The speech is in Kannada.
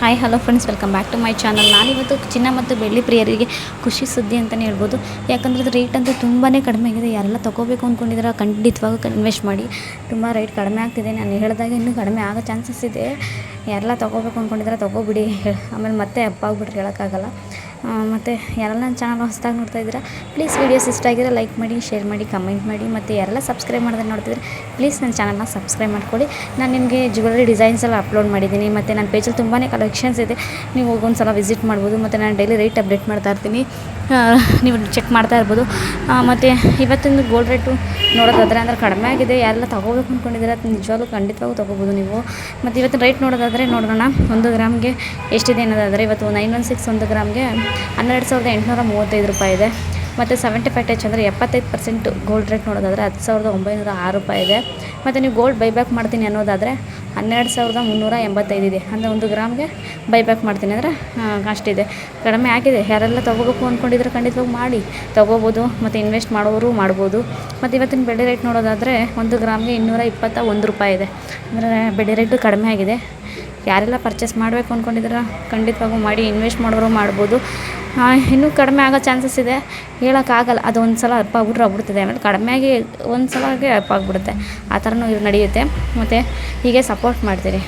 Hi hello friends, welcome back to my channel. ನಾನಿವತ್ತು ಚಿನ್ನ ಮತ್ತು ಬೆಳ್ಳಿ ಪ್ರಿಯರಿಗೆ ಖುಷಿ ಸುದ್ದಿ ಅಂತಲೇ ಹೇಳ್ಬೋದು. ಯಾಕಂದರೆ ಅದು ರೇಟ್ ಅಂತೂ ತುಂಬಾ ಕಡಿಮೆ ಆಗಿದೆ. ಯಾರೆಲ್ಲ ತೊಗೋಬೇಕು ಅಂದ್ಕೊಂಡಿದ್ರೆ ಖಂಡಿತವಾಗೂ ಇನ್ವೆಸ್ಟ್ ಮಾಡಿ. ತುಂಬ ರೇಟ್ ಕಡಿಮೆ ಆಗ್ತಿದೆ. ನಾನು ಹೇಳಿದಾಗ ಇನ್ನೂ ಕಡಿಮೆ ಆಗೋ ಚಾನ್ಸಸ್ ಇದೆ. ಯಾರೆಲ್ಲ ತೊಗೋಬೇಕು ಅಂದ್ಕೊಂಡಿದ್ರೆ ತೊಗೋಬಿಡಿ. ಆಮೇಲೆ ಮತ್ತೆ ಅಪ್ಪಾಗ್ಬಿಟ್ರೆ ಹೇಳೋಕ್ಕಾಗಲ್ಲ. ಮತ್ತು ಯಾರೆಲ್ಲ ನನ್ನ ಚಾನಲ್ ಹೊಸದಾಗಿ ನೋಡ್ತಾ ಇದ್ದೀರಾ, ಪ್ಲೀಸ್ ವೀಡಿಯೋಸ್ ಇಷ್ಟ ಆಗಿದ್ರೆ ಲೈಕ್ ಮಾಡಿ, ಶೇರ್ ಮಾಡಿ, ಕಮೆಂಟ್ ಮಾಡಿ. ಮತ್ತು ಯಾರೆಲ್ಲ ಸಬ್ಸ್ಕ್ರೈಬ್ ಮಾಡಿದ್ರೆ ನೋಡ್ತಿದ್ರೆ ಪ್ಲೀಸ್ ನನ್ನ ಚಾನಲ್ನ ಸಬ್ಸ್ಕ್ರೈಬ್ ಮಾಡ್ಕೊಳ್ಳಿ. ನಾನು ನಿಮಗೆ ಜ್ಯುವೆಲರಿ ಡಿಸೈನ್ಸ್ ಎಲ್ಲ ಅಪ್ಲೋಡ್ ಮಾಡಿದ್ದೀನಿ. ಮತ್ತು ನನ್ನ ಪೇಜಲ್ಲಿ ತುಂಬಾ ಕಲೆಕ್ಷನ್ಸ್ ಇದೆ. ನೀವು ಹೋಗೊಂದು ಸಲ ವಿಸಿಟ್ ಮಾಡ್ಬೋದು. ಮತ್ತು ನಾನು ಡೈಲಿ ರೇಟ್ ಅಪ್ಡೇಟ್ ಮಾಡ್ತಾ ಇರ್ತೀನಿ, ನೀವು ಚೆಕ್ ಮಾಡ್ತಾ ಇರ್ಬೋದು. ಮತ್ತು ಇವತ್ತಿನ ಗೋಲ್ಡ್ ರೇಟು ನೋಡೋದಾದರೆ ಅಂದರೆ ಕಡಿಮೆ ಆಗಿದೆ. ಯಾರೆಲ್ಲ ತೊಗೋಬೇಕು ಅಂದ್ಕೊಂಡಿದ್ದೀರಾ ನಿಜವಾಗ್ಲೂ ಖಂಡಿತವಾಗೂ ತೊಗೋಬೋದು ನೀವು. ಮತ್ತು ಇವತ್ತಿನ ರೇಟ್ ನೋಡೋದಾದರೆ ನೋಡೋಣ, 1 ಗ್ರಾಮ್ಗೆ ಎಷ್ಟಿದೆ ಅನ್ನೋದಾದರೆ ಇವತ್ತು 916 1 ಗ್ರಾಮ್ಗೆ 12,835 ರೂಪಾಯಿ ಇದೆ. ಮತ್ತು 75 ಟಚ್ ಅಂದರೆ 75% ಗೋಲ್ಡ್ ರೇಟ್ ನೋಡೋದಾದರೆ 10,906 ರೂಪಾಯಿ ಇದೆ. ಮತ್ತು ನೀವು ಗೋಲ್ಡ್ ಬೈಬ್ಯಾಕ್ ಮಾಡ್ತೀನಿ ಅನ್ನೋದಾದರೆ 12,385 ಇದೆ. ಅಂದರೆ 1 ಗ್ರಾಮ್ಗೆ ಬೈಬ್ಯಾಕ್ ಮಾಡ್ತೀನಿ ಅಂದರೆ ಅಷ್ಟಿದೆ, ಕಡಿಮೆ ಆಗಿದೆ. ಯಾರೆಲ್ಲ ತೊಗೋಬೇಕು ಅಂದ್ಕೊಂಡಿದ್ರೆ ಖಂಡಿತವಾಗಿ ಮಾಡಿ ತೊಗೋಬೋದು. ಮತ್ತು ಇನ್ವೆಸ್ಟ್ ಮಾಡೋರು ಮಾಡ್ಬೋದು. ಮತ್ತು ಇವತ್ತಿನ ಬೆಳ್ಳಿ ರೇಟ್ ನೋಡೋದಾದರೆ 1 ಗ್ರಾಮ್ಗೆ 221 ರೂಪಾಯಿ ಇದೆ. ಅಂದರೆ ಬೆಳ್ಳಿ ರೇಟು ಕಡಿಮೆ ಆಗಿದೆ. ಯಾರೆಲ್ಲ ಪರ್ಚೇಸ್ ಮಾಡಬೇಕು ಅಂದ್ಕೊಂಡಿದ್ರೆ ಖಂಡಿತವಾಗೂ ಮಾಡಿ. ಇನ್ವೆಸ್ಟ್ ಮಾಡೋರು ಮಾಡ್ಬೋದು. ಇನ್ನೂ ಕಡಿಮೆ ಆಗೋ ಚಾನ್ಸಸ್ ಇದೆ, ಹೇಳೋಕ್ಕಾಗಲ್ಲ. ಅದು ಒಂದು ಸಲ ಅಪ್ ಆಗ್ಬಿಟ್ರೆ ಆಗ್ಬಿಡ್ತದೆ. ಆಮೇಲೆ ಕಡಿಮೆಯಾಗಿ ಒಂದು ಸಲಾಗೆ ಅಪ್ ಆಗಿಬಿಡುತ್ತೆ. ಆ ಥರನೂ ನಡೆಯುತ್ತೆ. ಮತ್ತು ಹೀಗೆ ಸಪೋರ್ಟ್ ಮಾಡ್ತೀರಿ.